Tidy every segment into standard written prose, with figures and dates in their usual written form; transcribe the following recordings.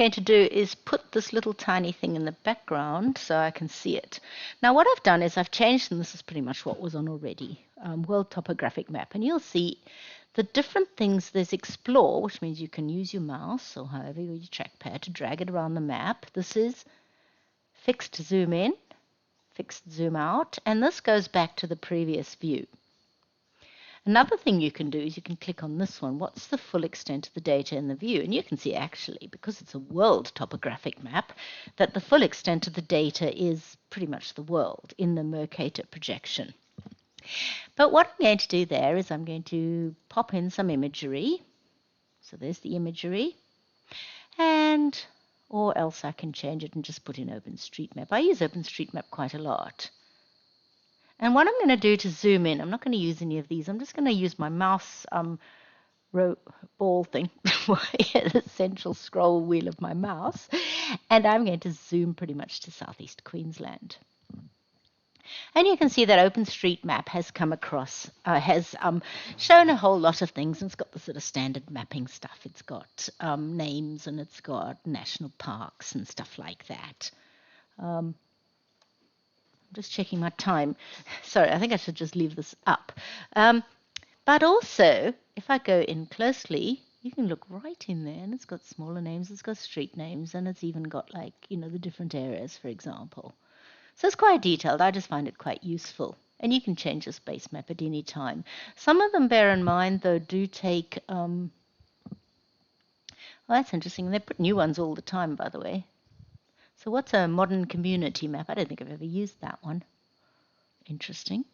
going to do is put this little tiny thing in the background so I can see it. Now what I've done is I've changed, and this is pretty much what was on already, World Topographic Map, and you'll see the different things. There's Explore, which means you can use your mouse or however your trackpad to drag it around the map. This is Fixed Zoom In, Fixed Zoom Out, and this goes back to the previous view. Another thing you can do is you can click on this one. What's the full extent of the data in the view? And you can see actually, because it's a world topographic map, that the full extent of the data is pretty much the world in the Mercator projection. But what I'm going to do there is I'm going to pop in some imagery. So there's the imagery. Or else I can change it and just put in OpenStreetMap. I use OpenStreetMap quite a lot. And what I'm going to do to zoom in, I'm not going to use any of these. I'm just going to use my mouse ball thing, the central scroll wheel of my mouse, and I'm going to zoom pretty much to southeast Queensland. And you can see that OpenStreetMap has come across, has shown a whole lot of things, and it's got the sort of standard mapping stuff. It's got names, and it's got national parks and stuff like that. I'm just checking my time. Sorry, I think I should just leave this up. But also, if I go in closely, you can look right in there, and it's got smaller names, it's got street names, and it's even got, like, you know, the different areas, for example. So it's quite detailed. I just find it quite useful. And you can change your space map at any time. Some of them, bear in mind, though, do take... well, that's interesting. They put new ones all the time, by the way. So what's a modern community map? I don't think I've ever used that one. Interesting.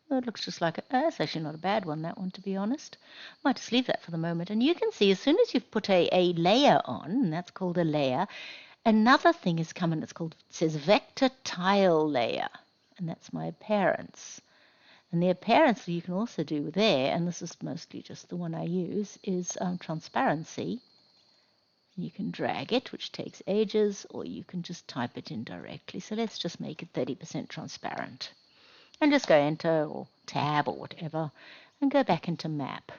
Well, it looks just like it's actually not a bad one, that one, to be honest. I might just leave that for the moment. And you can see as soon as you've put a layer on, and that's called a layer, another thing has come in. It says Vector Tile Layer, and that's my appearance. And the appearance you can also do there, and this is mostly just the one I use, is transparency. You can drag it, which takes ages, or you can just type it in directly. So let's just make it 30% transparent. And just go Enter or Tab or whatever, and go back into Map.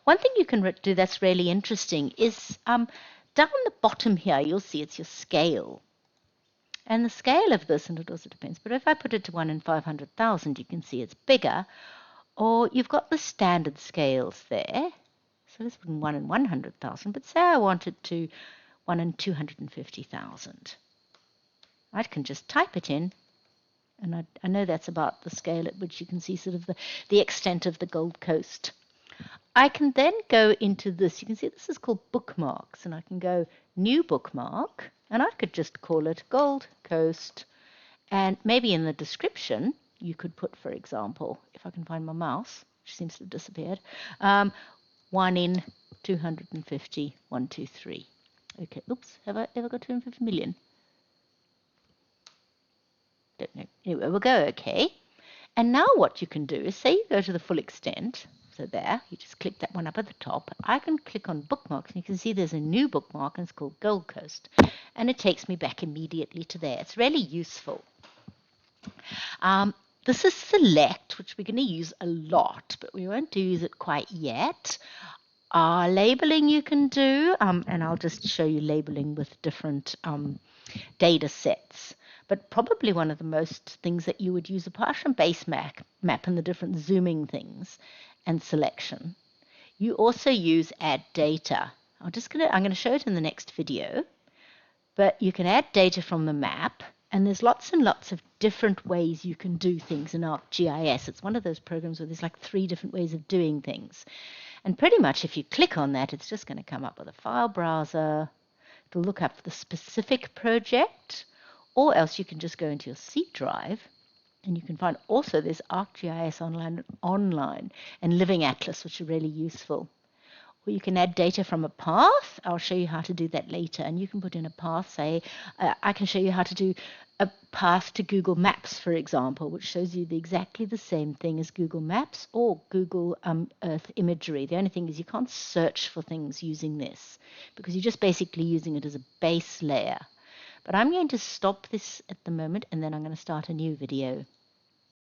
One thing you can do that's really interesting is down the bottom here, you'll see it's your scale. And the scale of this, and it also depends, but if I put it to 1 in 500,000, you can see it's bigger. Or you've got the standard scales there. So let's put in 1 in 100,000, but say I want it to 1 in 250,000. I can just type it in, and I know that's about the scale at which you can see sort of the extent of the Gold Coast. I can then go into this. You can see this is called Bookmarks, and I can go New Bookmark, and I could just call it Gold Coast. And maybe in the description, you could put, for example, if I can find my mouse, which seems to have disappeared, 1 in 250, 1, 2, 3. Okay, oops, have I ever got 250 million? Don't know. Anyway, we'll go okay. And now what you can do is, say you go to the full extent, so there, you just click that one up at the top. I can click on Bookmarks, and you can see there's a new bookmark, and it's called Gold Coast. And it takes me back immediately to there. It's really useful. This is Select, which we're going to use a lot, but we won't use it quite yet. Labeling you can do, and I'll just show you labeling with different data sets. But probably one of the most things that you would use, apart from base map and the different zooming things and selection, you also use Add Data. I'm going to show it in the next video, but you can add data from the map. And there's lots and lots of different ways you can do things in ArcGIS. It's one of those programs where there's like 3 different ways of doing things. And pretty much if you click on that, it's just going to come up with a file browser. It'll look up the specific project, or else you can just go into your C drive, and you can find also there's ArcGIS online and Living Atlas, which are really useful. Or you can add data from a path. I'll show you how to do that later. And you can put in a path, say, I can show you how to do a path to Google Maps, for example, which shows you exactly the same thing as Google Maps or Google Earth imagery. The only thing is you can't search for things using this because you're just basically using it as a base layer. But I'm going to stop this at the moment, and then I'm going to start a new video.